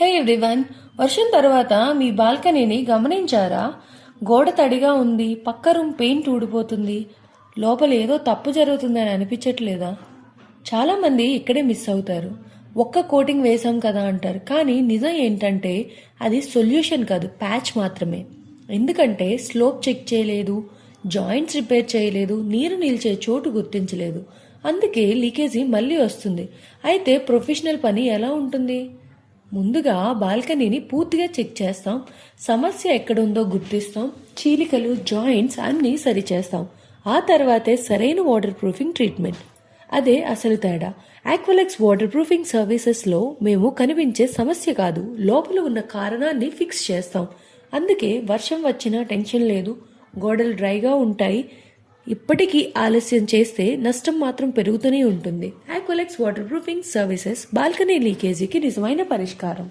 హే everyone, వర్షం తర్వాత మీ బాల్కనీని గమనించారా? గోడ తడిగా ఉంది, పక్క రూమ్ పెయింట్ ఊడిపోతుంది. లోపల ఏదో తప్పు జరుగుతుందని అనిపించట్లేదా? చాలామంది ఇక్కడే మిస్ అవుతారు. ఒక్క కోటింగ్ వేసాం కదా అంటారు, కానీ నిజం ఏంటంటే అది సొల్యూషన్ కాదు, ప్యాచ్ మాత్రమే. ఎందుకంటే స్లోప్ చెక్ చేయలేదు, జాయింట్స్ రిపేర్ చేయలేదు, నీరు నిలిచే చోటు గుర్తించలేదు. అందుకే లీకేజీ మళ్ళీ వస్తుంది. అయితే ప్రొఫెషనల్ పని ఎలా ఉంటుంది? ముందుగా బాల్కనీని పూర్తిగా చెక్ చేస్తాం, సమస్య ఎక్కడుందో గుర్తిస్తాం, చీలికలు జాయింట్స్ అన్నీ సరిచేస్తాం. ఆ తర్వాతే సరైన వాటర్ ప్రూఫింగ్ ట్రీట్మెంట్. అదే అసలు తేడా. ఆక్వలెక్స్ వాటర్ ప్రూఫింగ్ సర్వీసెస్లో మేము కనిపించే సమస్య కాదు, లోపల ఉన్న కారణాన్ని ఫిక్స్ చేస్తాం. అందుకే వర్షం వచ్చినా టెన్షన్ లేదు, గోడలు డ్రైగా ఉంటాయి. ఇప్పటికీ ఆలస్యం చేస్తే నష్టం మాత్రం పెరుగుతూనే ఉంటుంది. ఆక్వలెక్స్ వాటర్ ప్రూఫింగ్ సర్వీసెస్ బాల్కనీ లీకేజీకి నిజమైన పరిష్కారం.